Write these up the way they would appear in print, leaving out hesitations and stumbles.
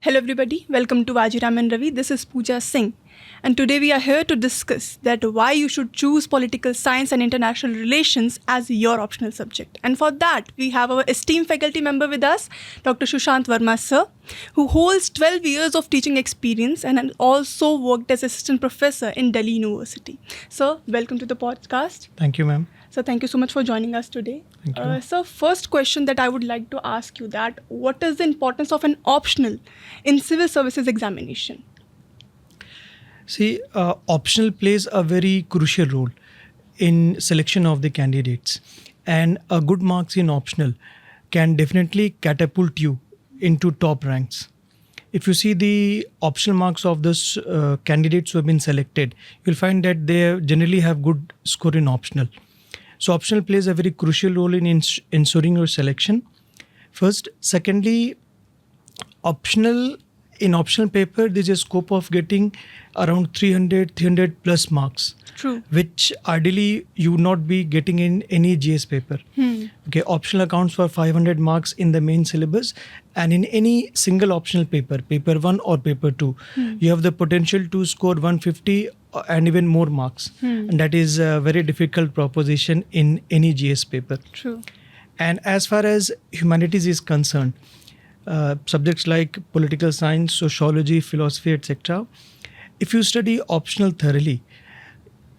Hello everybody, welcome to Vajiram Ravi. This is Pooja Singh, and today we are here to discuss that why you should choose political science and international relations as your optional subject. And for that, we have our esteemed faculty member with us, Dr. Sushant Verma sir, who holds 12 years of teaching experience and also worked as assistant professor in Delhi University. Sir, welcome to the podcast. Thank you, ma'am. So thank you so much for joining us today. Thank you. So first question that I would like to ask you that what is the importance of an optional in civil services examination? See, optional plays a very crucial role in selection of the candidates, and a good marks in optional can definitely catapult you into top ranks. If you see the optional marks of those candidates who have been selected, you'll find that they generally have good score in optional. So optional plays a very crucial role in ensuring your selection. First. Secondly, in optional paper, there's a scope of getting around 300 plus marks. True. Which ideally you would not be getting in any GS paper. Okay, optional accounts for 500 marks in the main syllabus, and in any single optional paper, paper 1 or paper 2, you have the potential to score 150 and even more marks. And that is a very difficult proposition in any GS paper. True. And as far as humanities is concerned, subjects like political science, sociology, philosophy, etc., if you study optional thoroughly,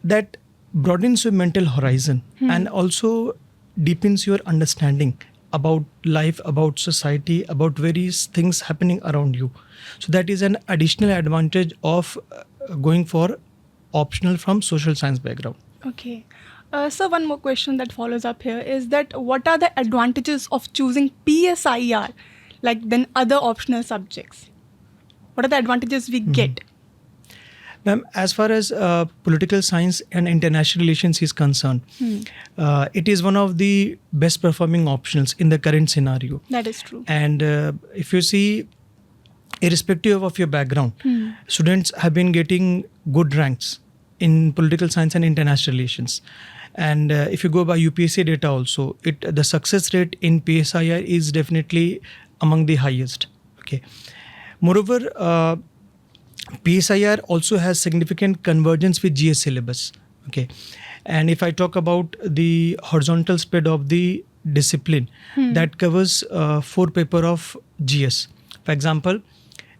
that broadens your mental horizon and also deepens your understanding about life, about society, about various things happening around you. So that is an additional advantage of going for optional from social science background. Okay. So one more question that follows up here is that what are the advantages of choosing PSIR than other optional subjects? What are the advantages we get? Ma'am, as far as political science and international relations is concerned, it is one of the best performing optionals in the current scenario. That is true. And if you see, irrespective of your background, students have been getting good ranks in political science and international relations. And if you go by UPSC data also, the success rate in PSIR is definitely among the highest. Okay. Moreover, PSIR also has significant convergence with GS syllabus. Okay. And if I talk about the horizontal spread of the discipline, that covers 4 paper of GS. For example,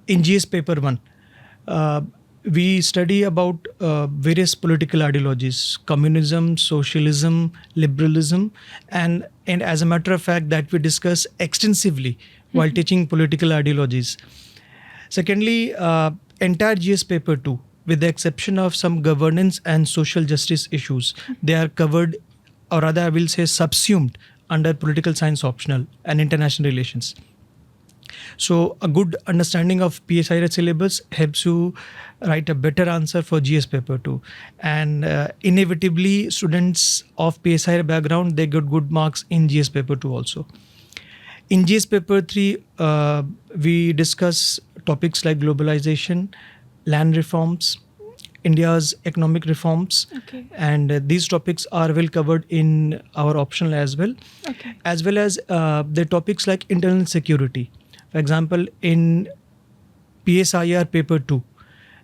in GS paper 1, we study about various political ideologies, communism, socialism, liberalism, and as a matter of fact that we discuss extensively while teaching political ideologies. Secondly, entire GS paper 2, with the exception of some governance and social justice issues, they are covered, or rather I will say subsumed under political science optional and international relations. So a good understanding of PSIR syllabus helps you write a better answer for GS paper 2. And inevitably, students of PSIR background, they get good marks in GS paper 2 also. In GS paper 3, we discuss topics like globalization, land reforms, India's economic reforms, and these topics are well covered in our optional as well. As well as the topics like internal security. For example, in PSIR paper 2,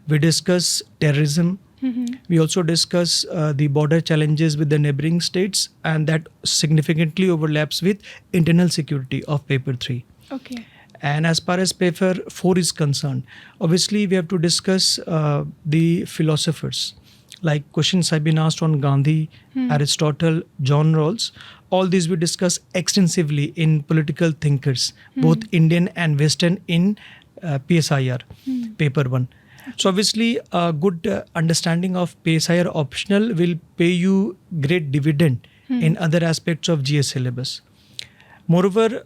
we discuss terrorism. We also discuss the border challenges with the neighboring states, and that significantly overlaps with internal security of paper 3. Okay. And as far as paper 4 is concerned, obviously we have to discuss the philosophers. Like questions have been asked on Gandhi, Aristotle, John Rawls. All these we discuss extensively in political thinkers, both Indian and Western in PSIR, paper 1. So obviously a good understanding of PSIR optional will pay you great dividend in other aspects of GS syllabus. Moreover,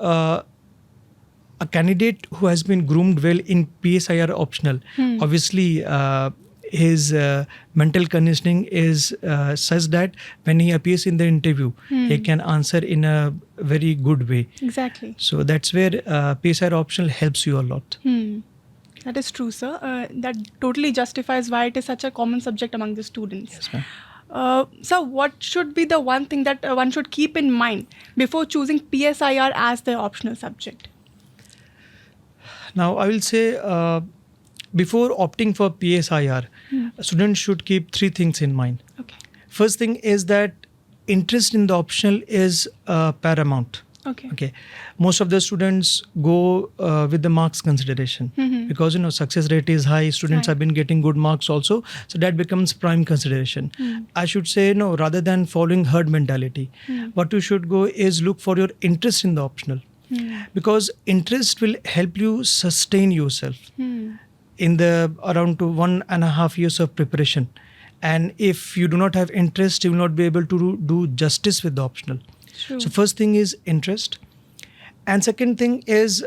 a candidate who has been groomed well in PSIR optional, obviously his mental conditioning is such that when he appears in the interview, he can answer in a very good way. Exactly. So that's where PSIR optional helps you a lot. That is true, sir. That totally justifies why it is such a common subject among the students. Yes, ma'am. So what should be the one thing that one should keep in mind before choosing PSIR as the optional subject? Now, I will say before opting for PSIR, students should keep three things in mind. Okay. First thing is that interest in the optional is paramount. Okay. Most of the students go with the marks consideration because success rate is high. Students have been getting good marks also, so that becomes prime consideration. I should say no, rather than following herd mentality, what you should go is look for your interest in the optional, because interest will help you sustain yourself in the around to 1.5 years of preparation. And if you do not have interest, you will not be able to do justice with the optional. True. So first thing is interest, and second thing is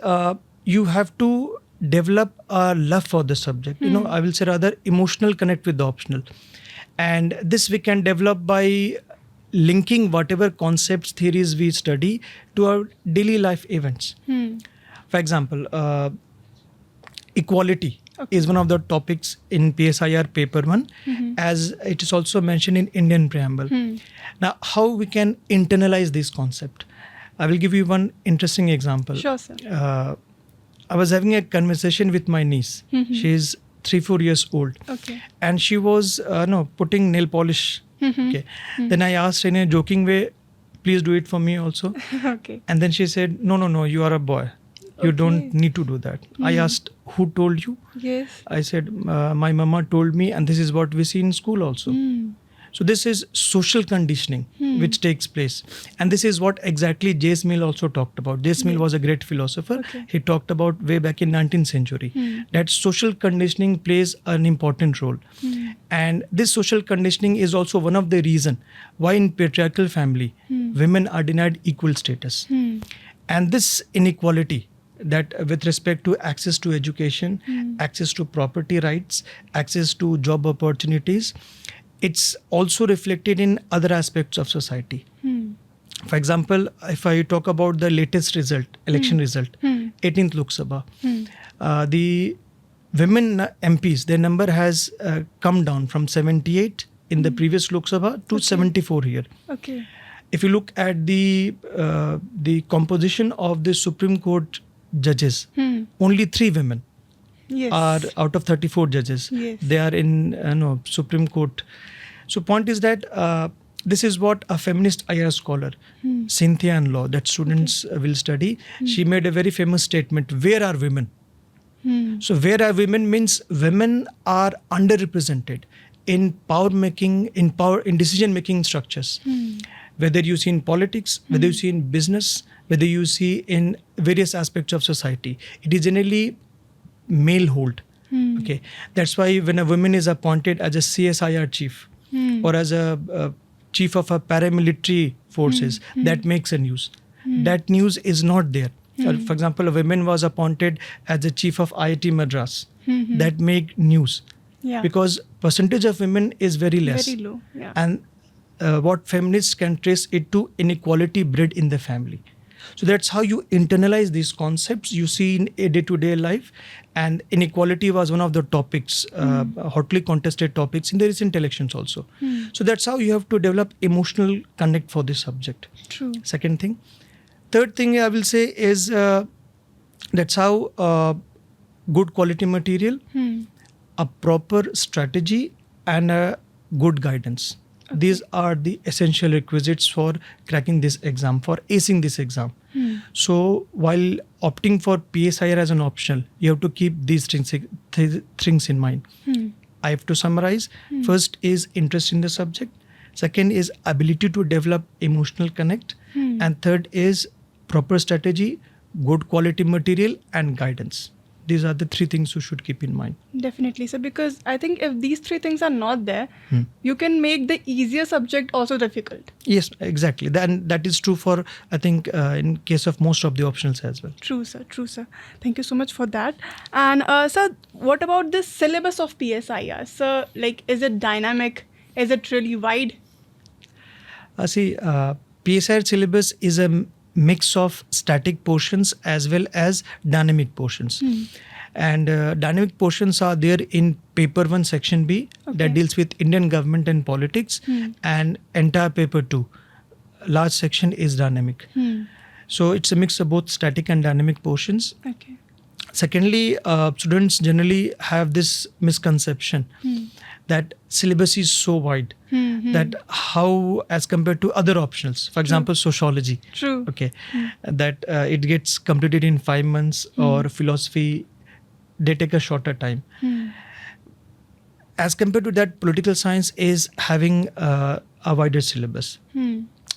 you have to develop a love for the subject. I will say rather emotional connect with the optional, and this we can develop by linking whatever concepts, theories we study to our daily life events. For example, equality is one of the topics in PSIR paper 1, as it is also mentioned in Indian preamble. Now, how we can internalize this concept? I will give you one interesting example. Sure, sir. I was having a conversation with my niece. She is 3-4 years old. Okay. And she was putting nail polish. Okay. Then I asked in a joking way, please do it for me also. Okay. And then she said, no, you are a boy. You don't need to do that. I asked, who told you? Yes. I said, my mama told me, and this is what we see in school also. So this is social conditioning which takes place. And this is what exactly James Mill also talked about. James Mill was a great philosopher. Okay. He talked about way back in 19th century that social conditioning plays an important role. And this social conditioning is also one of the reasons why in patriarchal family, women are denied equal status. And this inequality, that with respect to access to education, access to property rights, access to job opportunities, it's also reflected in other aspects of society. For example, if I talk about the latest result, election result, 18th Lok Sabha, the women MPs, their number has come down from 78 in the previous Lok Sabha to 74 here. Okay. If you look at the composition of the Supreme Court judges, only 3 women Yes. are out of 34 judges. Yes. They are in Supreme Court. So point is that this is what a feminist IAS scholar, Cynthia in law, that students will study. She made a very famous statement, where are women? So where are women means women are underrepresented in power making, in decision making structures. Whether you see in politics, whether you see in business, whether you see in various aspects of society, it is generally male hold. Okay, that's why when a woman is appointed as a CSIR chief or as a chief of a paramilitary forces, that makes a news. That news is not there. For example, a woman was appointed as the chief of IIT Madras. That make news. Yeah. Because percentage of women is very less. Very low. Yeah. And what feminists can trace it to inequality bred in the family. So that's how you internalize these concepts you see in a day-to-day life. And inequality was one of the topics, hotly contested topics in the recent elections also. So that's how you have to develop emotional connect for this subject. True. Second thing. Third thing I will say is that's how good quality material, a proper strategy, and a good guidance. Okay. These are the essential requisites for cracking this exam, for acing this exam. So while opting for PSIR as an optional, you have to keep these things in mind. I have to summarize. First is interest in the subject. Second is ability to develop emotional connect. And third is proper strategy, good quality material, and guidance. These are the 3 things you should keep in mind. Definitely, sir, because I think if these 3 things are not there, you can make the easier subject also difficult. Yes, exactly. And that is true for, I think, in case of most of the optionals as well. True, sir. True, sir. Thank you so much for that. And sir, what about the syllabus of PSIR? Sir, like, is it dynamic? Is it really wide? See, PSIR syllabus is a mix of static portions as well as dynamic portions. And dynamic portions are there in paper 1 section B, that deals with Indian government and politics, and entire paper 2, large section, is dynamic. So it's a mix of both static and dynamic portions. Okay. Secondly, students generally have this misconception that syllabus is so wide that how, as compared to other optionals, for example, sociology, True. okay, that it gets completed in 5 months, or philosophy, they take a shorter time. As compared to that, political science is having a wider syllabus.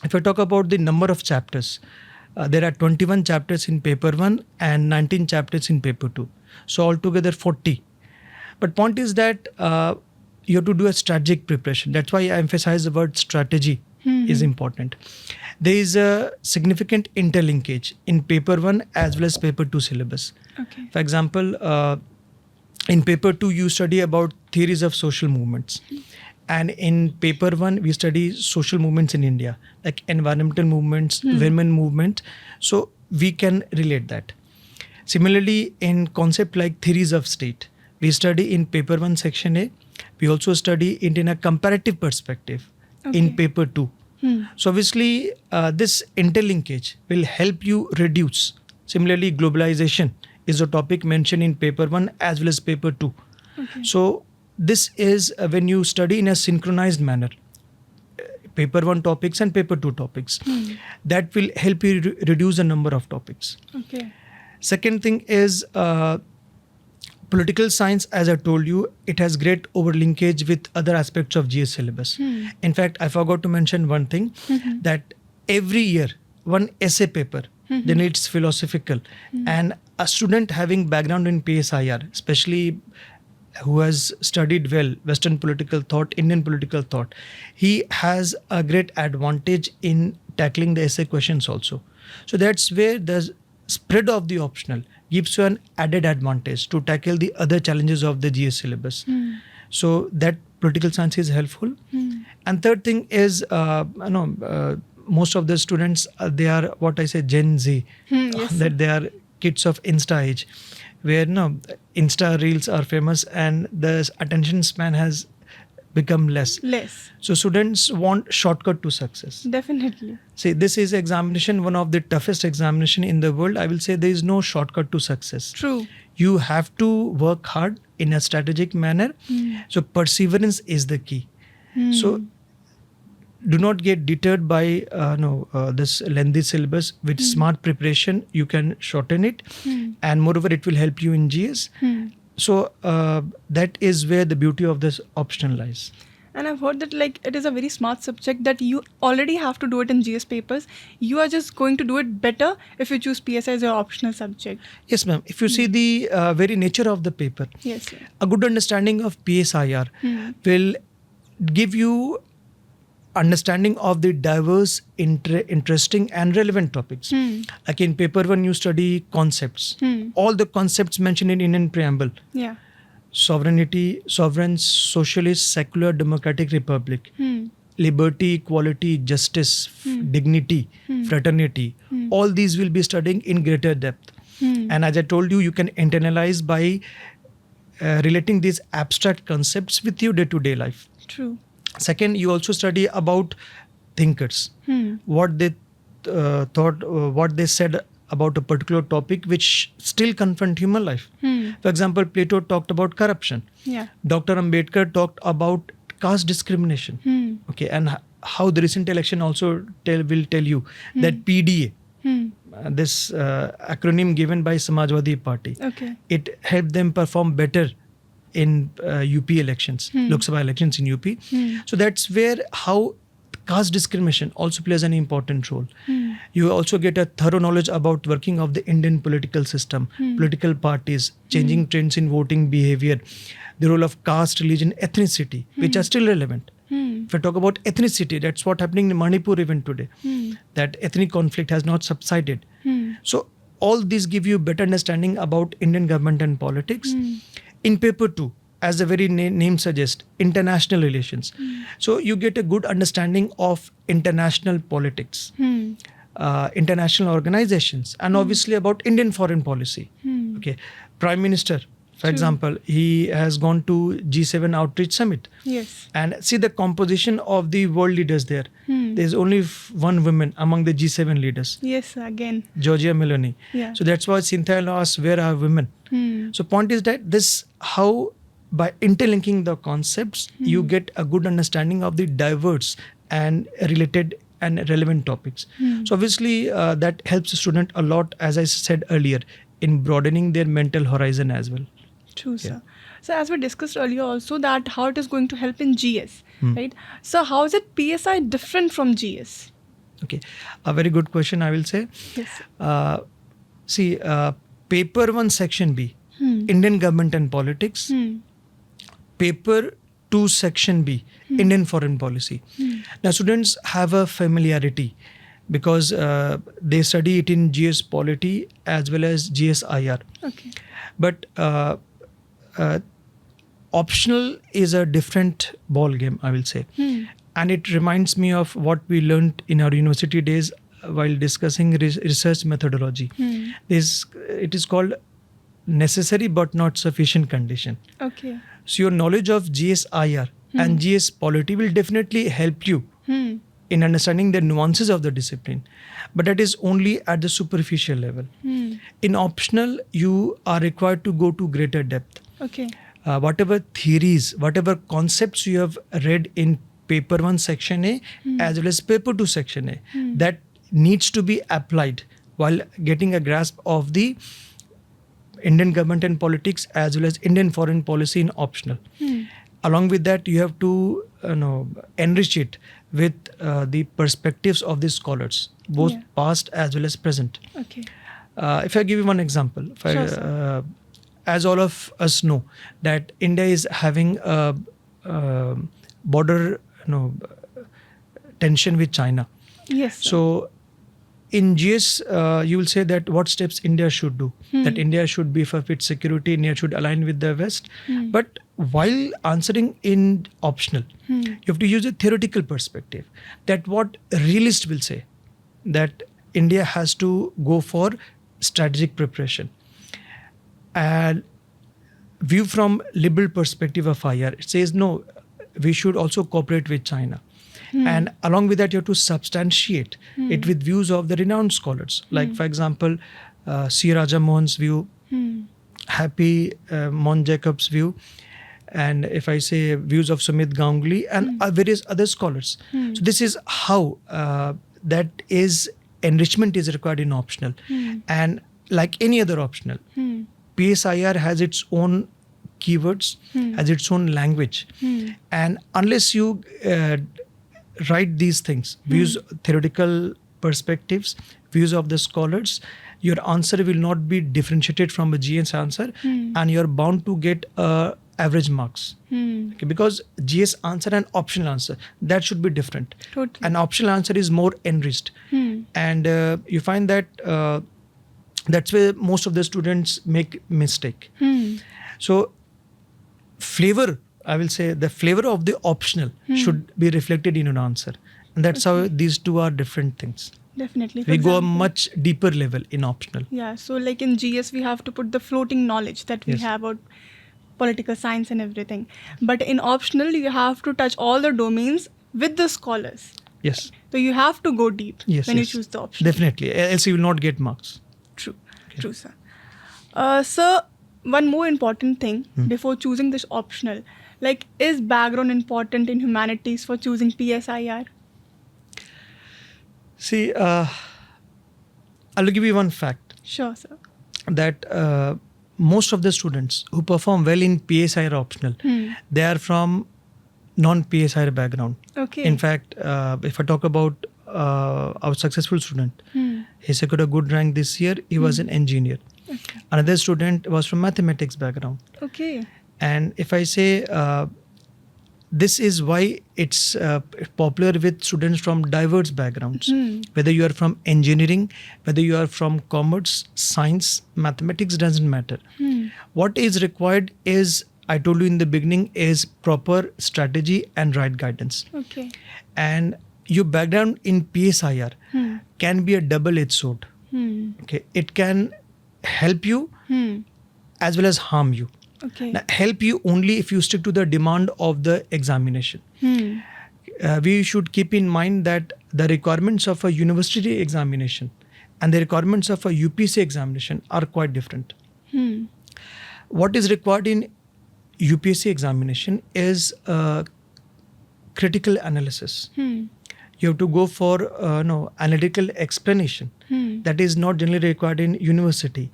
If I talk about the number of chapters, there are 21 chapters in paper 1 and 19 chapters in paper 2. So altogether 40. But point is that you have to do a strategic preparation. That's why I emphasize the word strategy is important. There is a significant interlinkage in paper 1 as well as paper 2 syllabus. Okay. For example, in paper 2 you study about theories of social movements. And in paper 1, we study social movements in India, like environmental movements, women movement. So we can relate that. Similarly, in concept like theories of state, we study in paper 1 section A. We also study it in a comparative perspective in paper 2. So obviously, this interlinkage will help you reduce. Similarly, globalization is a topic mentioned in paper 1 as well as paper 2. Okay. So this is when you study in a synchronized manner, paper 1 topics and paper 2 topics. That will help you reduce the number of topics. Okay. Second thing is political science, as I told you, it has great overlinkage with other aspects of GS syllabus. In fact, I forgot to mention one thing, that every year, one essay paper, then it's philosophical. And a student having background in PSIR, especially who has studied well Western political thought, Indian political thought, he has a great advantage in tackling the essay questions also. So that's where the spread of the optional gives you an added advantage to tackle the other challenges of the GS syllabus. So that political science is helpful. And third thing is, most of the students, they are what I say Gen Z, Yes, that they are kids of Insta age, where Insta reels are famous and the attention span has become less. So students want shortcut to success. Definitely. See, this is examination, one of the toughest examination in the world. I will say there is no shortcut to success. True. You have to work hard in a strategic manner. So perseverance is the key. So do not get deterred by this lengthy syllabus. With smart preparation, you can shorten it, and moreover, it will help you in GS. So that is where the beauty of this optional lies. And I've heard that it is a very smart subject that you already have to do it in GS papers. You are just going to do it better if you choose PSI as your optional subject. Yes, ma'am. If you see the very nature of the paper, Yes. a good understanding of PSIR will give you understanding of the diverse, interesting and relevant topics. Like in paper 1, you study concepts. All the concepts mentioned in Indian preamble. Yeah. Sovereignty, sovereign, socialist, secular, democratic republic, liberty, equality, justice, dignity, fraternity. All these will be studying in greater depth. And as I told you, you can internalize by relating these abstract concepts with your day-to-day life. True. Second, you also study about thinkers, what they thought, what they said about a particular topic which still confront human life. For example, Plato talked about corruption. Yeah. Dr. Ambedkar talked about caste discrimination. Okay, and how the recent election also will tell you that PDA, this acronym given by Samajwadi Party, it helped them perform better in UP elections, Lok Sabha elections in UP. So that's where how caste discrimination also plays an important role. You also get a thorough knowledge about working of the Indian political system, political parties, changing trends in voting behavior, the role of caste, religion, ethnicity, which are still relevant. If I talk about ethnicity, that's what's happening in Manipur even today. That ethnic conflict has not subsided. So all these give you better understanding about Indian government and politics. In paper 2, as the very name suggests, international relations. So you get a good understanding of international politics, international organizations, and obviously about Indian foreign policy. Okay, Prime Minister, for example, he has gone to G7 Outreach Summit. Yes. And see the composition of the world leaders there. There's only one woman among the G7 leaders. Yes, again. Giorgia Meloni. Yeah. So that's why Cynthia asked, where are women? So point is that this how by interlinking the concepts, you get a good understanding of the diverse and related and relevant topics. So obviously that helps the student a lot, as I said earlier, in broadening their mental horizon as well. True, sir. So as we discussed earlier also that how it is going to help in GS, right? So how is it PSI different from GS? Okay, a very good question, I will say. Yes. See, paper 1 section B, Indian government and politics. Paper 2 section B, Indian foreign policy. Now students have a familiarity because they study it in GS polity as well as GS IR. Okay. But optional is a different ball game, I will say. And it reminds me of what we learned in our university days while discussing research methodology. It is called necessary but not sufficient condition. Okay. So your knowledge of GSIR and GS polity will definitely help you in understanding the nuances of the discipline. But that is only at the superficial level. In optional, you are required to go to greater depth. Okay. Whatever theories, whatever concepts you have read in paper 1 section A as well as paper 2 section A, that needs to be applied while getting a grasp of the Indian government and politics as well as Indian foreign policy in optional. Along with that, you have to enrich it with the perspectives of the scholars, both past as well as present. Okay. If I give you one example, as all of us know that India is having a border tension with China. Yes. Sir. So in GS, you will say that what steps India should do, that India should beef up its security, India should align with the West. But while answering in optional, you have to use a theoretical perspective, that what realist will say, that India has to go for strategic preparation. And view from liberal perspective of IR, it says no, we should also cooperate with China. And along with that, you have to substantiate it with views of the renowned scholars. Like, for example, C. Raja Mohan's view, Happy Mon Jacob's view, and if I say views of Sumit Ganguly and various other scholars. So this is how that is enrichment is required in optional. And like any other optional, PSIR has its own keywords, has its own language. And unless you write these things, views, theoretical perspectives, views of the scholars, your answer will not be differentiated from a GS answer, and you're bound to get average marks. Okay, because GS answer and optional answer, that should be different. Totally. An optional answer is more enriched. And you find that that's where most of the students make mistake. So flavor, I will say the flavor of the optional should be reflected in an answer. And that's how these two are different things. Definitely. We go a much deeper level in optional. Yeah, so like in GS, we have to put the floating knowledge that we have about political science and everything. But in optional, you have to touch all the domains with the scholars. Yes. So you have to go deep when you choose the option. Definitely. Else you will not get marks. True. Okay. True, sir. Sir, one more important thing before choosing this optional, like, is background important in humanities for choosing PSIR? See, I'll give you one fact. Sure, sir. That most of the students who perform well in PSIR optional, they are from non-PSIR background. Okay. In fact, if I talk about our successful student, he secured a good rank this year. He was an engineer. Okay. Another student was from mathematics background. Okay. And if I say this is why it's popular with students from diverse backgrounds, whether you are from engineering, whether you are from commerce, science, mathematics, doesn't matter. What is required is, I told you in the beginning, is proper strategy and right guidance. Okay. And your background in PSIR can be a double-edged sword. Okay, it can help you as well as harm you. Okay. Now, help you only if you stick to the demand of the examination. We should keep in mind that the requirements of a university examination and the requirements of a UPSC examination are quite different. What is required in UPSC examination is critical analysis. You have to go for analytical explanation. That is not generally required in university.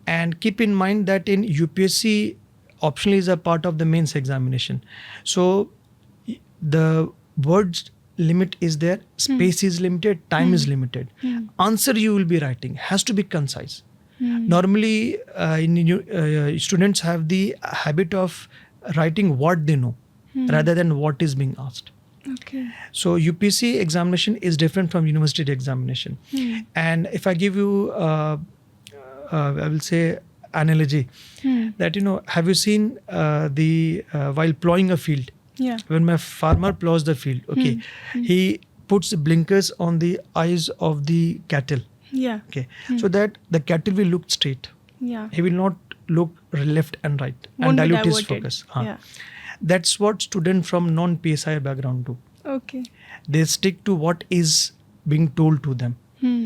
And keep in mind that in UPSC, optional is a part of the mains examination. So the words limit is there, space is limited, time is limited. Answer you will be writing has to be concise. Normally, students have the habit of writing what they know rather than what is being asked. Okay. So UPSC examination is different from university examination. And if I give you, I will say, analogy that have you seen while plowing a field? Yeah. When my farmer plows the field, okay, he puts blinkers on the eyes of the cattle. Yeah. Okay, so that the cattle will look straight. Yeah. He will not look left and right Won't and be dilute his diverted. focus. Yeah. That's what students from non-PSIR background do. Okay. They stick to what is being told to them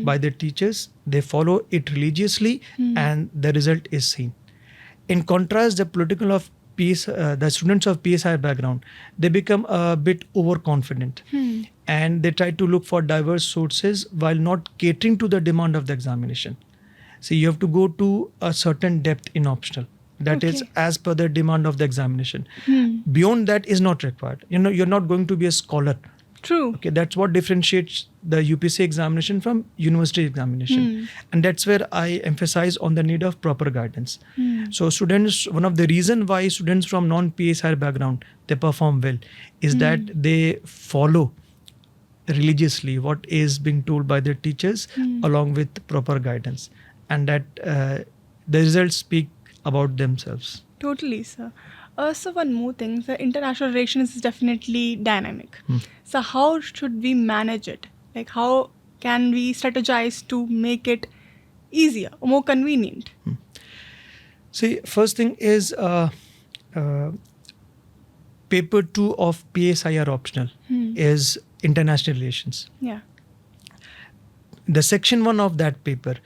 by their teachers. They follow it religiously, and the result is seen. In contrast, the the students of PSIR background, they become a bit overconfident, and they try to look for diverse sources while not catering to the demand of the examination. So you have to go to a certain depth in optional. That is Okay. as per the demand of the examination. Beyond that is not required. You're not going to be a scholar. True. Okay, that's what differentiates the UPSC examination from university examination. And that's where I emphasize on the need of proper guidance. So students, one of the reason why students from non-PSIR background, they perform well is that they follow religiously what is being told by their teachers along with proper guidance. And that the results speak about themselves. Totally, sir. So one more thing, the international relations is definitely dynamic. So how should we manage it? Like how can we strategize to make it easier, more convenient? See, first thing is paper 2 of PSIR optional is international relations. Yeah. The section 1 of that paper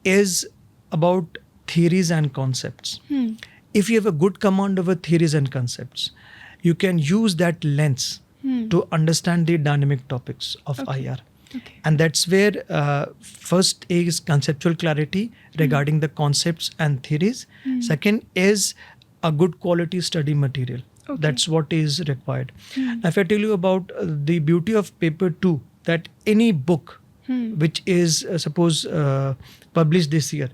is about theories and concepts. If you have a good command over theories and concepts, you can use that lens to understand the dynamic topics of IR. Okay. And that's where first is conceptual clarity regarding the concepts and theories. Second is a good quality study material. Okay. That's what is required. If I tell you about the beauty of paper 2, that any book which is suppose published this year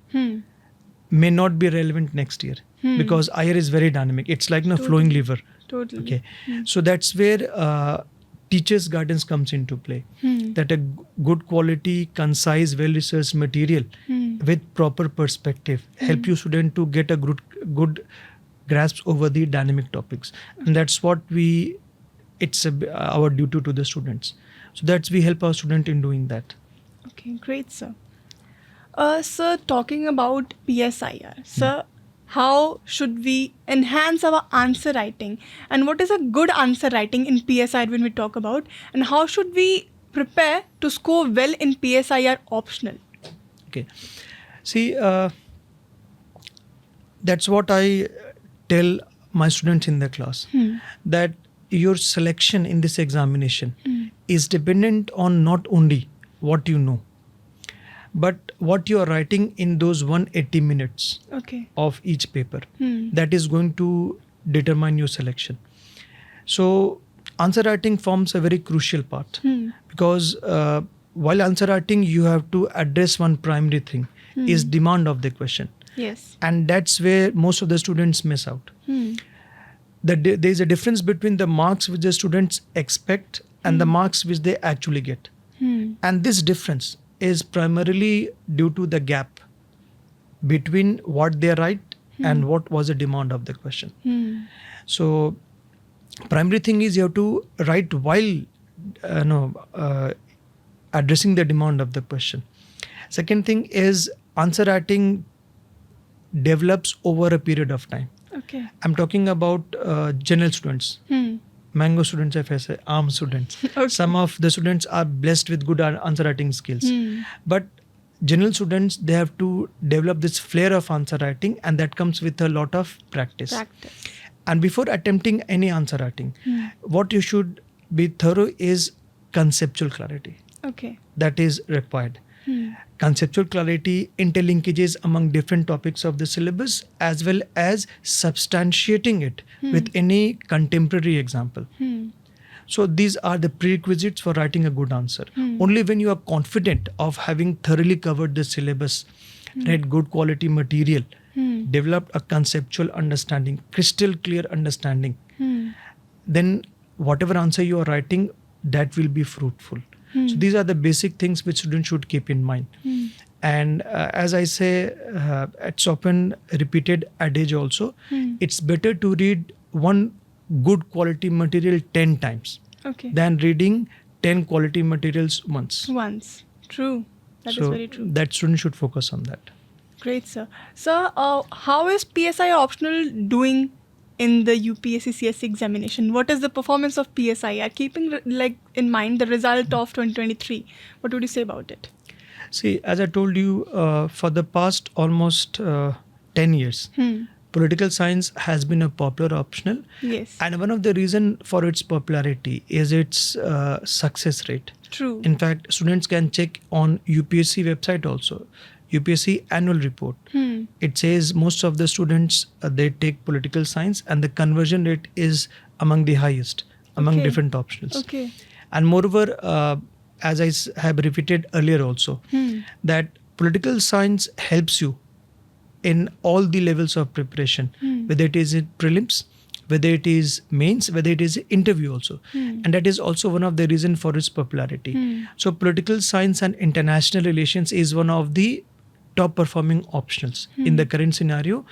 may not be relevant next year because IR is very dynamic. It's like flowing liver. Totally. Okay, so that's where teachers' guidance comes into play. That a good quality, concise, well-researched material with proper perspective help you student to get a good grasp over the dynamic topics, and that's what it's our duty to the students. So that's we help our student in doing that. Okay, great, sir. Sir, talking about PSIR, sir, how should we enhance our answer writing? And what is a good answer writing in PSIR when we talk about? And how should we prepare to score well in PSIR optional? Okay. See, that's what I tell my students in the class, that your selection in this examination is dependent on not only what you know, but what you are writing in those 180 minutes of each paper. That is going to determine your selection. So answer writing forms a very crucial part because while answer writing, you have to address one primary thing, is demand of the question. Yes. And that's where most of the students miss out. There is a difference between the marks which the students expect and the marks which they actually get. And this difference is primarily due to the gap between what they write and what was the demand of the question. So primary thing is you have to write while addressing the demand of the question. Second thing is answer writing develops over a period of time. Okay. I'm talking about general students. Mango students, if I say, arm students. Okay. Some of the students are blessed with good answer writing skills. But general students, they have to develop this flair of answer writing, and that comes with a lot of practice. And before attempting any answer writing, what you should be thorough is conceptual clarity. Okay. That is required. Conceptual clarity, interlinkages among different topics of the syllabus, as well as substantiating it with any contemporary example. So these are the prerequisites for writing a good answer. Only when you are confident of having thoroughly covered the syllabus, read good quality material, developed a conceptual understanding, crystal clear understanding, then whatever answer you are writing, that will be fruitful. So these are the basic things which students should keep in mind. And as I say, it's often repeated adage also, it's better to read one good quality material 10 times than reading 10 quality materials once. True. That is very true. That student should focus on that. Great, sir. Sir, how is PSIR optional doing in the UPSC CSC examination? What is the performance of PSIR? Keeping in mind the result of 2023, what would you say about it? See, as I told you, for the past almost 10 years, political science has been a popular optional. Yes. And one of the reasons for its popularity is its success rate. True. In fact, students can check on UPSC website also. UPSC annual report. It says most of the students, they take political science, and the conversion rate is among the highest among different optionals. And moreover, as I have repeated earlier also, that political science helps you in all the levels of preparation, whether it is in prelims, whether it is mains, whether it is interview also. And that is also one of the reasons for its popularity. So political science and international relations is one of the top performing optionals in the current scenario.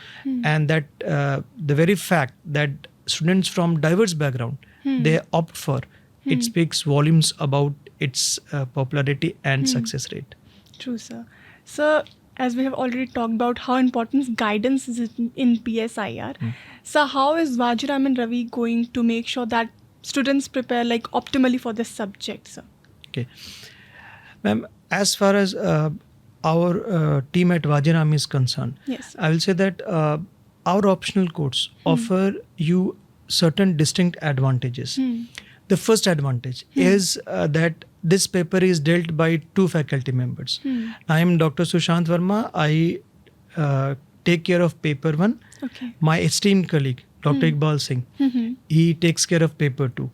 And that the very fact that students from diverse background, they opt for, it speaks volumes about its popularity and success rate. True, sir. So, as we have already talked about how important guidance is in PSIR, so how is Vajiram and Ravi going to make sure that students prepare optimally for this subject, sir? Okay. Ma'am, as far as our team at Vajiram is concerned, yes, I will say that our optional course offer you certain distinct advantages. The first advantage is that this paper is dealt by two faculty members. I am Dr. Sushant Verma. I take care of paper 1. My esteemed colleague, Dr. Iqbal Singh, he takes care of paper 2.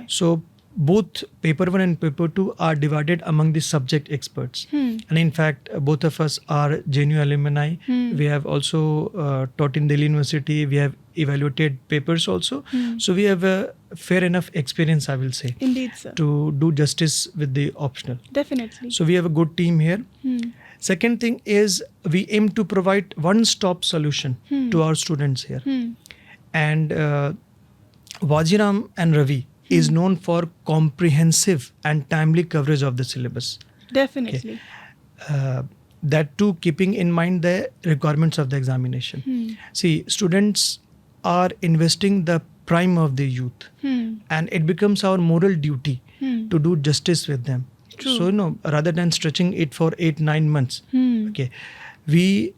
So both paper 1 and paper 2 are divided among the subject experts. And in fact, both of us are JNU alumni. We have also taught in Delhi University. We have evaluated papers also. So we have a fair enough experience, I will say. Indeed, sir. To do justice with the optional. Definitely. So we have a good team here. Second thing is we aim to provide one-stop solution to our students here. And Vajiram and Ravi is known for comprehensive and timely coverage of the syllabus. Definitely. That too, keeping in mind the requirements of the examination. See, students are investing the prime of the youth, and it becomes our moral duty to do justice with them. True. So, rather than stretching it for 8-9 months, we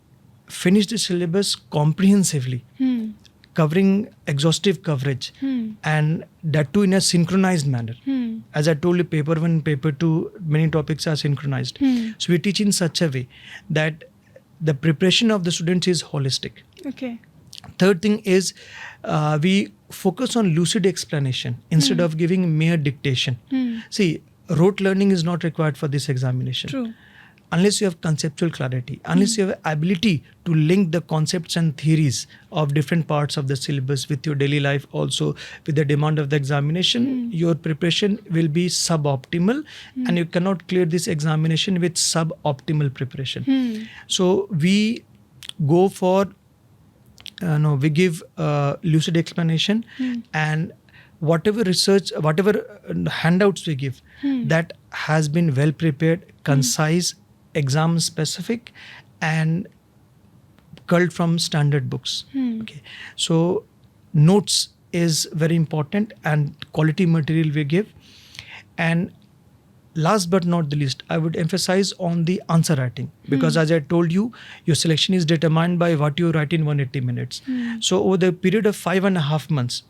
finish the syllabus comprehensively, covering exhaustive coverage, and that too in a synchronized manner. As I told you, paper 1, paper 2, many topics are synchronized. So we teach in such a way that the preparation of the students is holistic. Third thing is we focus on lucid explanation instead of giving mere dictation. See, rote learning is not required for this examination. True. Unless you have conceptual clarity, unless you have ability to link the concepts and theories of different parts of the syllabus with your daily life, also with the demand of the examination, your preparation will be suboptimal, and you cannot clear this examination with suboptimal preparation. So we go for, we give lucid explanation, and whatever research, whatever handouts we give, that has been well prepared, concise, exam specific, and culled from standard books. So notes is very important, and quality material we give. And last but not the least, I would emphasize on the answer writing, because as I told you, your selection is determined by what you write in 180 minutes. So over the period of 5.5 months,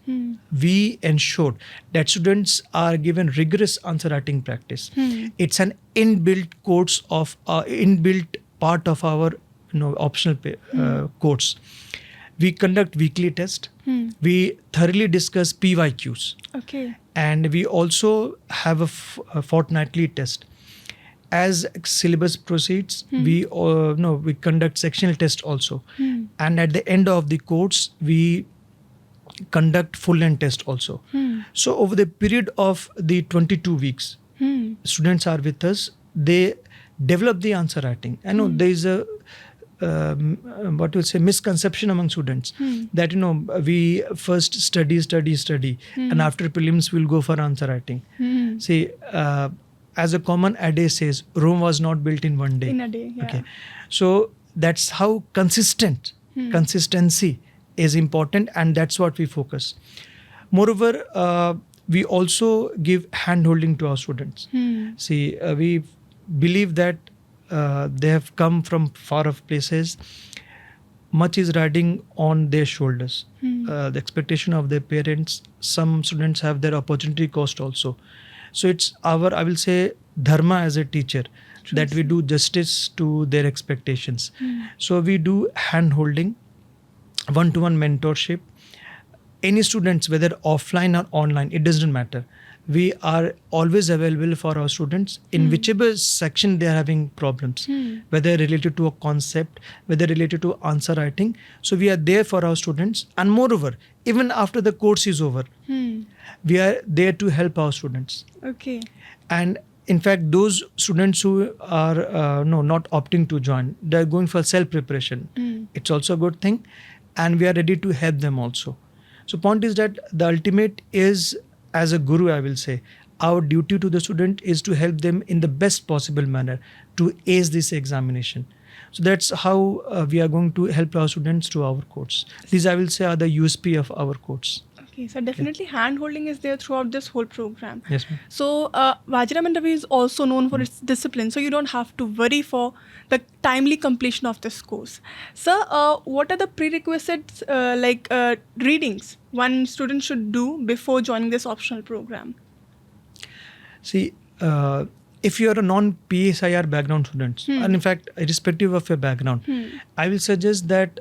we ensured that students are given rigorous answer writing practice. It's an inbuilt course of inbuilt part of our optional course. We conduct weekly tests. We thoroughly discuss PYQs. Okay. And we also have a fortnightly test. As syllabus proceeds, we conduct sectional test also. And at the end of the course, we conduct full length test also. So over the period of the 22 weeks, students are with us. They develop the answer writing. I know there is a misconception among students that we first study, and after prelims we'll go for answer writing. See, as a common adage says, Rome was not built in one day. In a day, yeah. Okay, so that's how consistency is important, and that's what we focus. Moreover, we also give hand-holding to our students. See, we believe that they have come from far-off places. Much is riding on their shoulders. The expectation of their parents. Some students have their opportunity cost also. So it's our, I will say, dharma as a teacher that we do justice to their expectations. So we do hand-holding, one-to-one mentorship. Any students, whether offline or online, it doesn't matter. We are always available for our students in whichever section they are having problems, whether related to a concept, whether related to answer writing. So we are there for our students. And moreover, even after the course is over, we are there to help our students. Okay. And in fact, those students who are not opting to join, they are going for self-preparation. It's also a good thing. And we are ready to help them also. So point is that the ultimate is, as a guru, I will say, our duty to the student is to help them in the best possible manner to ace this examination. So that's how we are going to help our students to our course. These, I will say, are the USP of our course. Okay, so definitely hand-holding is there throughout this whole program. Yes, ma'am. So Vajiram Ravi is also known for its discipline, so you don't have to worry for the timely completion of this course. Sir, what are the prerequisites readings one student should do before joining this optional program? See, if you are a non-PSIR background student, and in fact, irrespective of your background, I will suggest that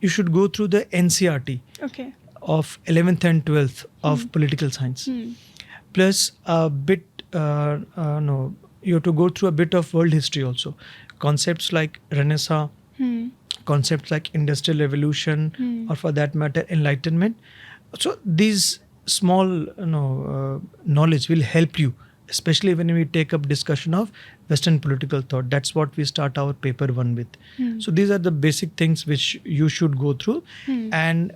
you should go through the NCRT. Okay. Of 11th and 12th of political science, plus a bit, you have to go through a bit of world history also. Concepts like Renaissance, concepts like Industrial Revolution, or for that matter, Enlightenment. So these small knowledge will help you, especially when we take up discussion of Western political thought. That's what we start our paper 1 with. So these are the basic things which you should go through, and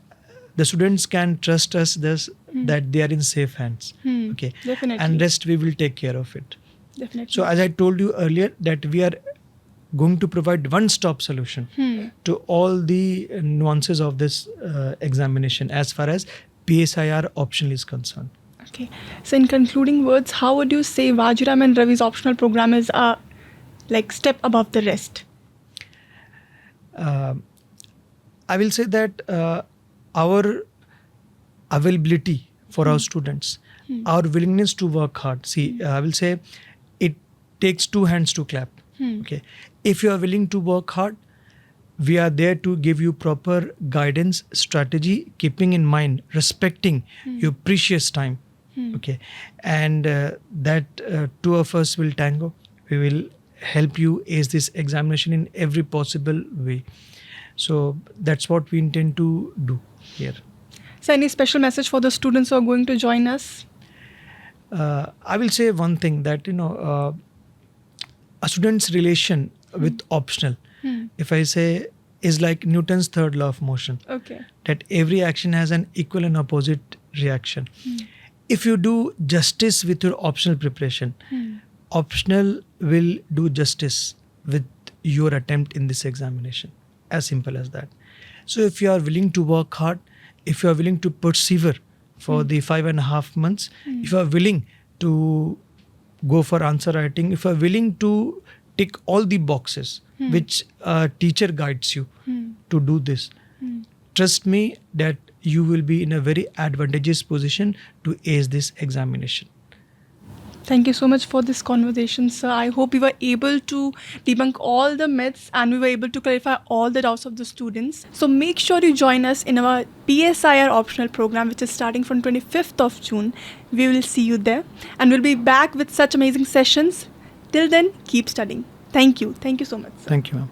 the students can trust us that they are in safe hands. Okay. Definitely. And rest we will take care of it. Definitely. So as I told you earlier, that we are going to provide one-stop solution to all the nuances of this examination as far as PSIR optional is concerned. Okay. So in concluding words, how would you say Vajiram and Ravi's optional program is a step above the rest? I will say that our availability for our students, our willingness to work hard. See, I will say it takes 2 hands to clap. Okay. If you are willing to work hard, we are there to give you proper guidance, strategy, keeping in mind, respecting your precious time. Okay. And that 2 of us will tango. We will help you ace this examination in every possible way. So that's what we intend to do here. So any special message for the students who are going to join us? I will say one thing, that a student's relation with optional, if I say, is like Newton's third law of motion. Okay. That every action has an equal and opposite reaction. If you do justice with your optional preparation, optional will do justice with your attempt in this examination. As simple as that. So if you are willing to work hard, if you are willing to persevere for the 5.5 months, if you are willing to go for answer writing, if you are willing to tick all the boxes which a teacher guides you to do this, trust me that you will be in a very advantageous position to ace this examination. Thank you so much for this conversation, sir. I hope we were able to debunk all the myths and we were able to clarify all the doubts of the students. So make sure you join us in our PSIR optional program, which is starting from 25th of June. We will see you there and we'll be back with such amazing sessions. Till then, keep studying. Thank you. Thank you so much, sir. Thank you, ma'am.